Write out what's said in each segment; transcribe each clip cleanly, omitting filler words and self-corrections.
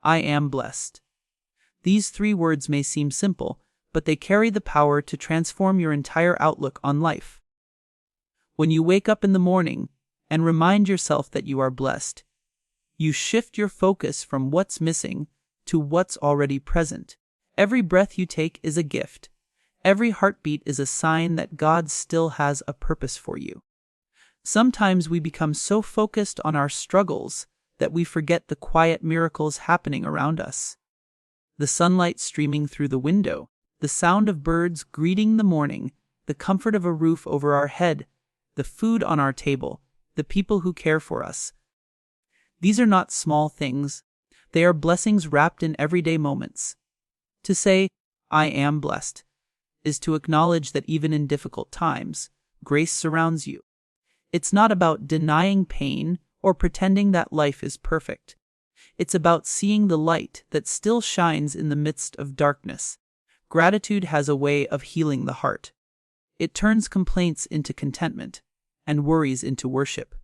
I am blessed. These 3 words may seem simple, but they carry the power to transform your entire outlook on life. When you wake up in the morning and remind yourself that you are blessed, you shift your focus from what's missing to what's already present. Every breath you take is a gift. Every heartbeat is a sign that God still has a purpose for you. Sometimes we become so focused on our struggles that we forget the quiet miracles happening around us. The sunlight streaming through the window, the sound of birds greeting the morning, the comfort of a roof over our head, the food on our table, the people who care for us. These are not small things. They are blessings wrapped in everyday moments. To say, I am blessed, is to acknowledge that even in difficult times, grace surrounds you. It's not about denying pain or pretending that life is perfect. It's about seeing the light that still shines in the midst of darkness. Gratitude has a way of healing the heart. It turns complaints into contentment and worries into worship.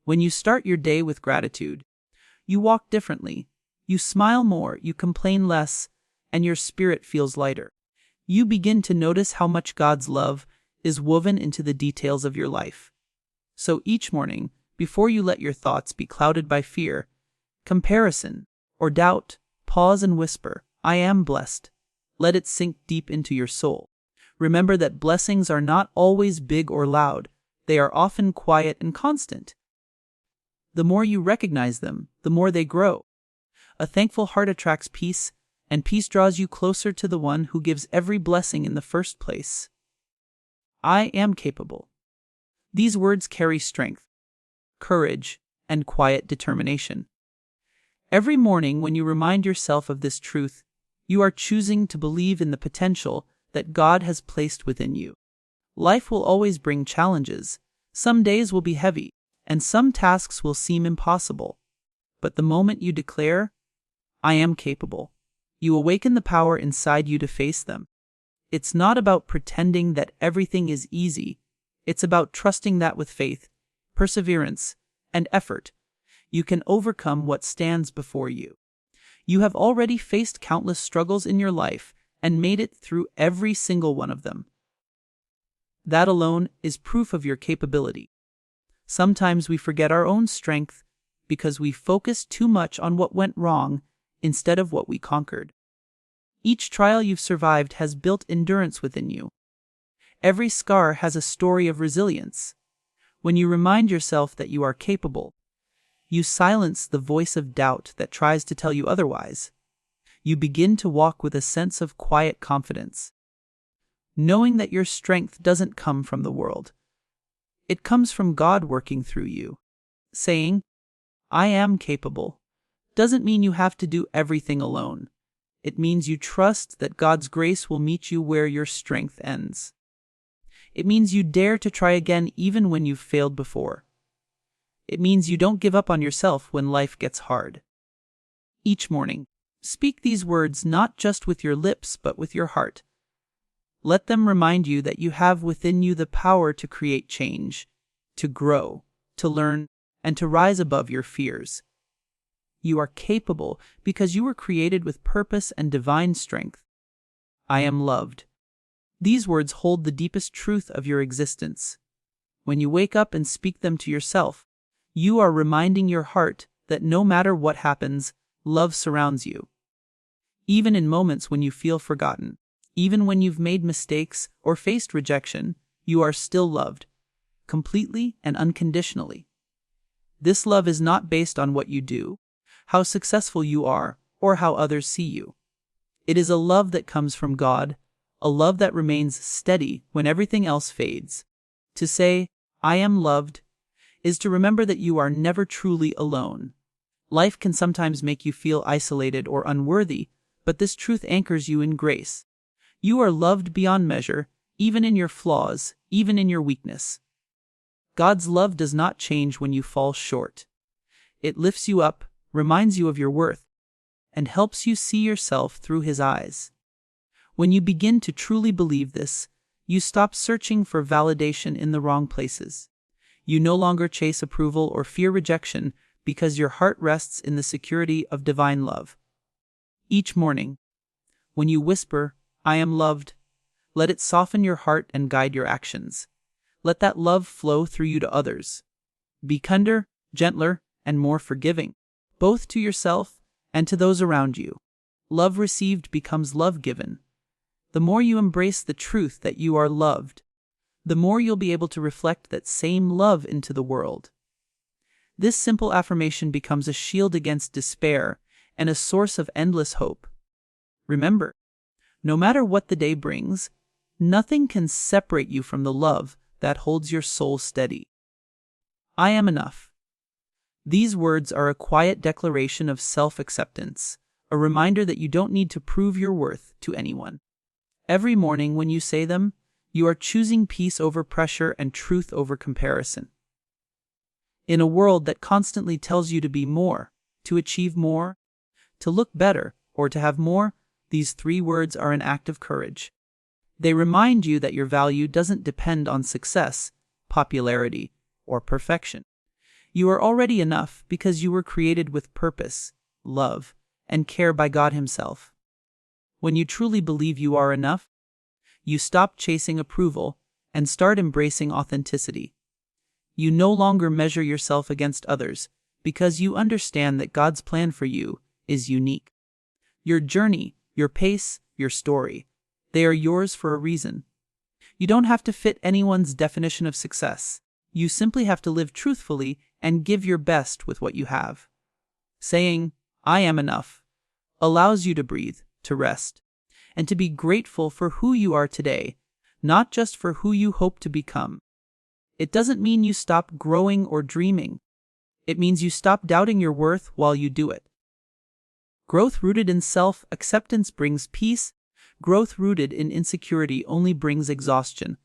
When you start your day with gratitude, you walk differently, you smile more, you complain less, and your spirit feels lighter. You begin to notice how much God's love is woven into the details of your life. So each morning, before you let your thoughts be clouded by fear, comparison, or doubt, pause and whisper, I am blessed. Let it sink deep into your soul. Remember that blessings are not always big or loud. They are often quiet and constant. The more you recognize them, the more they grow. A thankful heart attracts peace, and peace draws you closer to the one who gives every blessing in the first place. I am capable. These words carry strength, courage, and quiet determination. Every morning when you remind yourself of this truth, you are choosing to believe in the potential that God has placed within you. Life will always bring challenges. Some days will be heavy, and some tasks will seem impossible. But the moment you declare, I am capable, you awaken the power inside you to face them. It's not about pretending that everything is easy. It's about trusting that with faith, perseverance, and effort, you can overcome what stands before you. You have already faced countless struggles in your life and made it through every single one of them. That alone is proof of your capability. Sometimes we forget our own strength because we focus too much on what went wrong instead of what we conquered. Each trial you've survived has built endurance within you. Every scar has a story of resilience. When you remind yourself that you are capable, you silence the voice of doubt that tries to tell you otherwise. You begin to walk with a sense of quiet confidence, knowing that your strength doesn't come from the world. It comes from God working through you. Saying, I am capable, doesn't mean you have to do everything alone. It means you trust that God's grace will meet you where your strength ends. It means you dare to try again even when you've failed before. It means you don't give up on yourself when life gets hard. Each morning, speak these words not just with your lips but with your heart. Let them remind you that you have within you the power to create change, to grow, to learn, and to rise above your fears. You are capable because you were created with purpose and divine strength. I am loved. These words hold the deepest truth of your existence. When you wake up and speak them to yourself, you are reminding your heart that no matter what happens, love surrounds you. Even in moments when you feel forgotten, even when you've made mistakes or faced rejection, you are still loved, completely and unconditionally. This love is not based on what you do, how successful you are, or how others see you. It is a love that comes from God, a love that remains steady when everything else fades. To say, I am loved, is to remember that you are never truly alone. Life can sometimes make you feel isolated or unworthy, but this truth anchors you in grace. You are loved beyond measure, even in your flaws, even in your weakness. God's love does not change when you fall short. It lifts you up, reminds you of your worth, and helps you see yourself through His eyes. When you begin to truly believe this, you stop searching for validation in the wrong places. You no longer chase approval or fear rejection because your heart rests in the security of divine love. Each morning, when you whisper, "I am loved," let it soften your heart and guide your actions. Let that love flow through you to others. Be kinder, gentler, and more forgiving, both to yourself and to those around you. Love received becomes love given. The more you embrace the truth that you are loved, the more you'll be able to reflect that same love into the world. This simple affirmation becomes a shield against despair and a source of endless hope. Remember, no matter what the day brings, nothing can separate you from the love that holds your soul steady. I am enough. These words are a quiet declaration of self-acceptance, a reminder that you don't need to prove your worth to anyone. Every morning when you say them, you are choosing peace over pressure and truth over comparison. In a world that constantly tells you to be more, to achieve more, to look better, or to have more, these 3 words are an act of courage. They remind you that your value doesn't depend on success, popularity, or perfection. You are already enough because you were created with purpose, love, and care by God Himself. When you truly believe you are enough, you stop chasing approval and start embracing authenticity. You no longer measure yourself against others because you understand that God's plan for you is unique. Your journey, your pace, your story, they are yours for a reason. You don't have to fit anyone's definition of success. You simply have to live truthfully and give your best with what you have. Saying, "I am enough," allows you to breathe, to rest, and to be grateful for who you are today, not just for who you hope to become. It doesn't mean you stop growing or dreaming. It means you stop doubting your worth while you do it. Growth rooted in self-acceptance brings peace. Growth rooted in insecurity only brings exhaustion.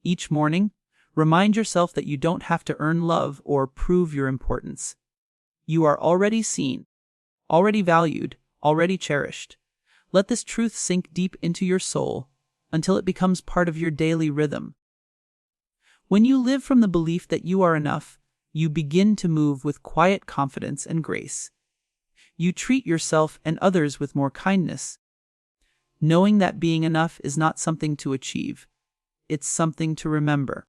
Each morning, remind yourself that you don't have to earn love or prove your importance. You are already seen, already valued, already cherished. Let this truth sink deep into your soul until it becomes part of your daily rhythm. When you live from the belief that you are enough, you begin to move with quiet confidence and grace. You treat yourself and others with more kindness, knowing that being enough is not something to achieve, it's something to remember.